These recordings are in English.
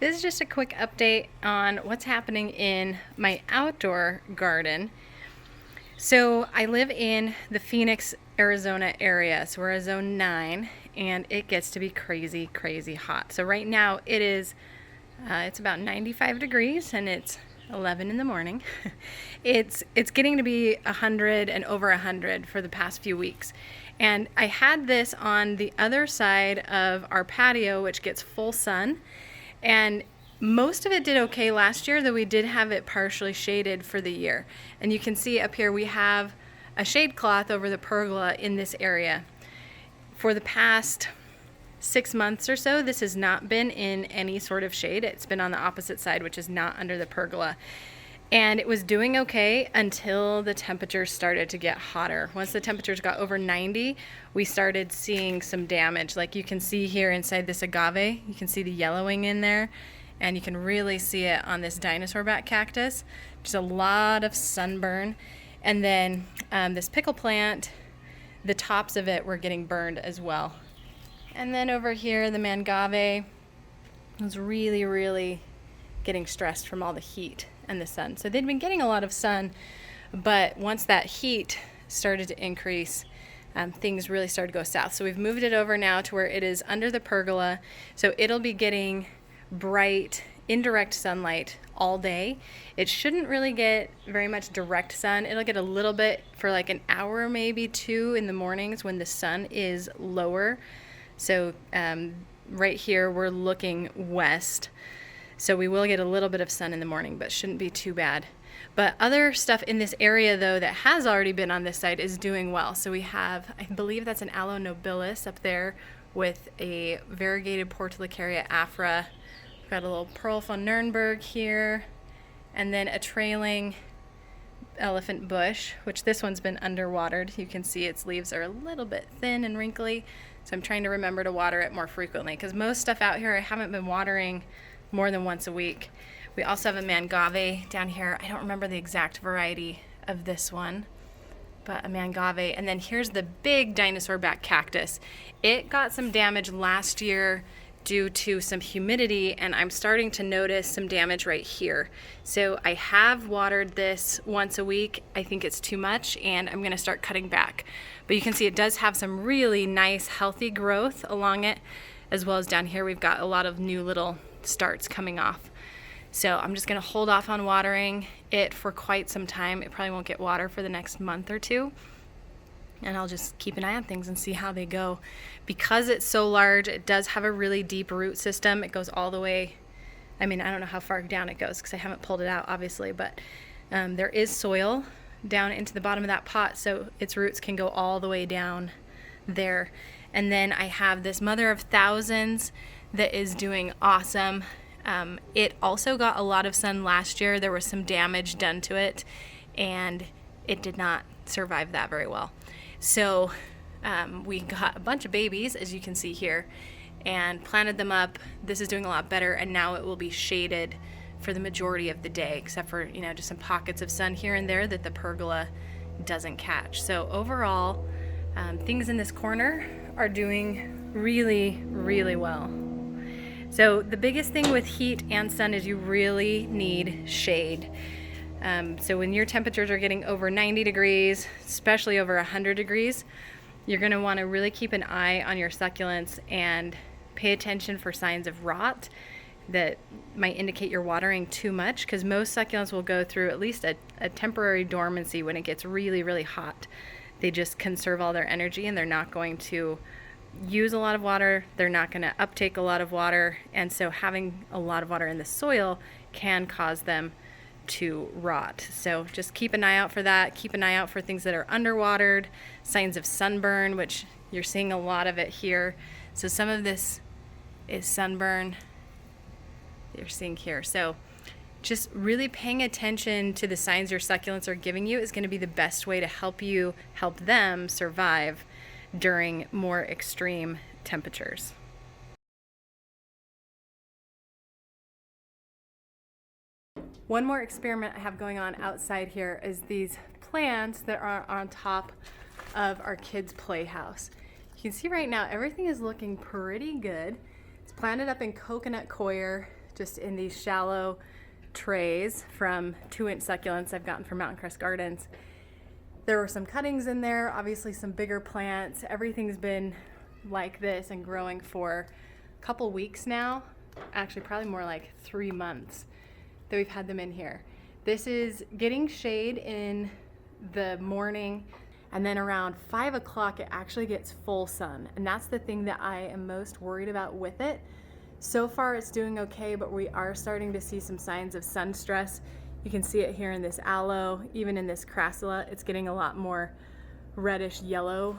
This is just a quick update on what's happening in my outdoor garden. So I live in the Phoenix, Arizona area. So we're a zone 9 and it gets to be crazy, crazy hot. So right now it's about 95 degrees and it's 11 in the morning. It's getting to be 100 and over 100 for the past few weeks. And I had this on the other side of our patio, which gets full sun. And most of it did okay last year, though we did have it partially shaded for the year. And you can see up here we have a shade cloth over the pergola in this area. For the past 6 months or so, this has not been in any sort of shade. It's been on the opposite side, which is not under the pergola. And it was doing okay until the temperatures started to get hotter. Once the temperatures got over 90, we started seeing some damage. Like you can see here inside this agave, you can see the yellowing in there, and you can really see it on this dinosaur bat cactus. There's a lot of sunburn. And then this pickle plant, the tops of it were getting burned as well. And then over here, the mangave was really, really getting stressed from all the heat and the sun. So they'd been getting a lot of sun, but once that heat started to increase, things really started to go south. So we've moved it over now to where it is under the pergola. So it'll be getting bright, indirect sunlight all day. It shouldn't really get very much direct sun. It'll get a little bit for like an hour, maybe 2 in the mornings when the sun is lower. So right here, we're looking west. So we will get a little bit of sun in the morning, but shouldn't be too bad. But other stuff in this area, though, that has already been on this side is doing well. So we have, I believe that's an Aloe nobilis up there with a variegated Portulacaria afra. We've got a little Pearl von Nürnberg here, and then a trailing elephant bush, which this one's been underwatered. You can see its leaves are a little bit thin and wrinkly. So I'm trying to remember to water it more frequently because most stuff out here I haven't been watering more than once a week. We also have a mangave down here. I don't remember the exact variety of this one, but a mangave. And then here's the big dinosaur bat cactus. It got some damage last year due to some humidity, and I'm starting to notice some damage right here. So I have watered this once a week. I think it's too much, and I'm gonna start cutting back. But you can see it does have some really nice, healthy growth along it, as well as down here we've got a lot of new little starts coming off. So I'm just gonna hold off on watering it for quite some time. It probably won't get water for the next month or two. And I'll just keep an eye on things and see how they go. Because it's so large, it does have a really deep root system. It goes all the way, I mean, I don't know how far down it goes because I haven't pulled it out, obviously, but there is soil down into the bottom of that pot, so its roots can go all the way down there. And then I have this mother of thousands that is doing awesome. It also got a lot of sun last year. There was some damage done to it, and it did not survive that very well. So we got a bunch of babies, as you can see here, and planted them up. This is doing a lot better, and now it will be shaded for the majority of the day, except for, you know, just some pockets of sun here and there that the pergola doesn't catch. So overall, things in this corner are doing really, really well. So the biggest thing with heat and sun is you really need shade. So when your temperatures are getting over 90 degrees, especially over 100 degrees, you're going to want to really keep an eye on your succulents and pay attention for signs of rot that might indicate you're watering too much, because most succulents will go through at least a temporary dormancy when it gets really, really hot. They just conserve all their energy and they're not going to use a lot of water. They're not going to uptake a lot of water. And so having a lot of water in the soil can cause them to rot. So just keep an eye out for that. Keep an eye out for things that are underwatered, signs of sunburn, which you're seeing a lot of it here. So some of this is sunburn you're seeing here. So just really paying attention to the signs your succulents are giving you is going to be the best way to help them survive during more extreme temperatures. One more experiment I have going on outside here is these plants that are on top of our kids' playhouse. You can see right now everything is looking pretty good. It's planted up in coconut coir just in these shallow trays from 2-inch succulents I've gotten from Mountain Crest Gardens. There were some cuttings in there, obviously some bigger plants. Everything's been like this and growing for a couple weeks now. Actually, probably more like 3 months that we've had them in here. This is getting shade in the morning, and then around 5 o'clock it actually gets full sun, and that's the thing that I am most worried about with it. So far it's doing okay, but we are starting to see some signs of sun stress. You can see it here in this aloe, even in this crassula, it's getting a lot more reddish yellow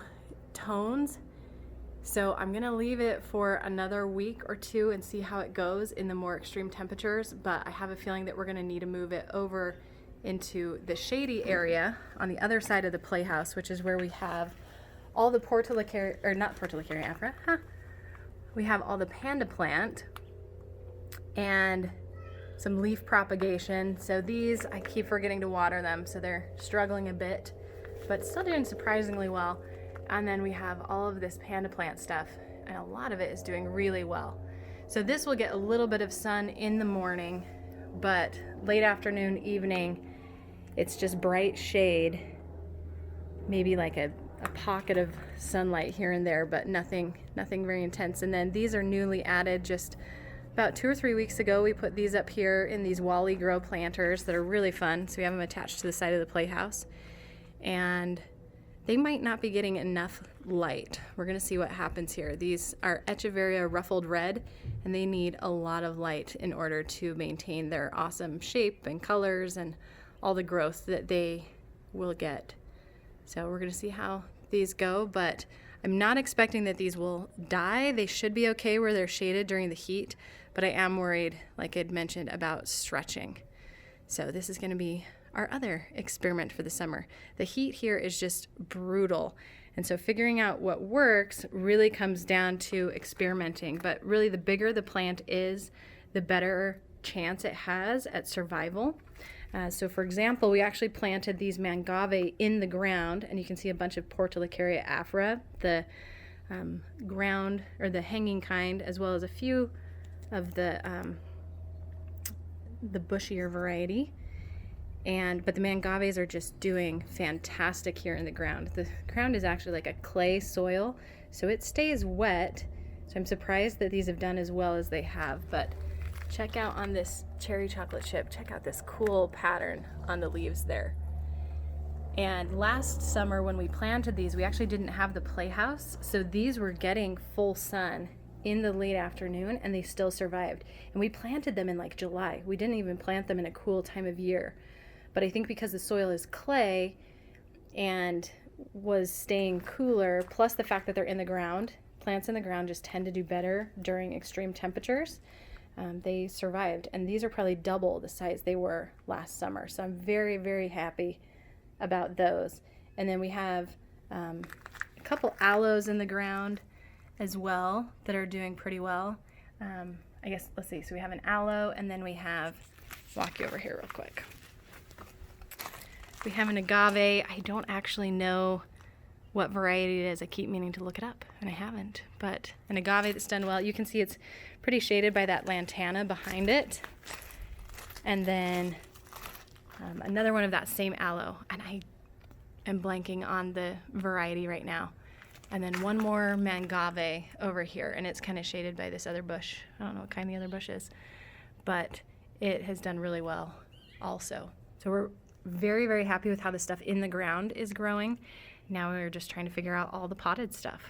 tones. So I'm gonna leave it for another week or two and see how it goes in the more extreme temperatures, but I have a feeling that we're gonna need to move it over into the shady area on the other side of the playhouse, which is where we have all the Portulacaria, or not Portulacaria afra, we have all the Panda Plant and some leaf propagation. So these, I keep forgetting to water them, so they're struggling a bit, but still doing surprisingly well. And then we have all of this Panda Plant stuff, and a lot of it is doing really well. So this will get a little bit of sun in the morning, but late afternoon, evening, it's just bright shade, maybe like a pocket of sunlight here and there, but nothing very intense. And then these are newly added. Just about 2 or 3 weeks ago, we put these up here in these Wally Grow planters that are really fun. So we have them attached to the side of the playhouse, and they might not be getting enough light. We're gonna see what happens here. These are Echeverria Ruffled Red, and they need a lot of light in order to maintain their awesome shape and colors and all the growth that they will get. So we're gonna see how these go, but I'm not expecting that these will die. They should be okay where they're shaded during the heat, but I am worried, like I'd mentioned, about stretching. So this is gonna be our other experiment for the summer. The heat here is just brutal. And so figuring out what works really comes down to experimenting. But really, the bigger the plant is, the better chance it has at survival. So for example, we actually planted these Agave in the ground, and you can see a bunch of Portulacaria afra, the ground or the hanging kind, as well as a few of the bushier variety. But the Mangaves are just doing fantastic here in the ground. The ground is actually like a clay soil, so it stays wet. So I'm surprised that these have done as well as they have. But check out on this cherry chocolate chip, check out this cool pattern on the leaves there. And last summer when we planted these, we actually didn't have the playhouse, so these were getting full sun in the late afternoon, and they still survived. And we planted them in like July. We didn't even plant them in a cool time of year. But I think because the soil is clay and was staying cooler, plus the fact that they're in the ground, plants in the ground just tend to do better during extreme temperatures. They survived, and these are probably double the size they were last summer. So I'm very, very happy about those. And then we have a couple aloes in the ground as well that are doing pretty well. I guess, let's see, so we have an aloe, and then we have, walk you over here real quick. We have an agave. I don't actually know what variety it is. I keep meaning to look it up, and I haven't. But an agave that's done well. You can see it's pretty shaded by that lantana behind it. And then another one of that same aloe. And I am blanking on the variety right now. And then one more Agave over here, and it's kind of shaded by this other bush. I don't know what kind the other bush is, but it has done really well also. So we're very, very happy with how the stuff in the ground is growing. Now we're just trying to figure out all the potted stuff.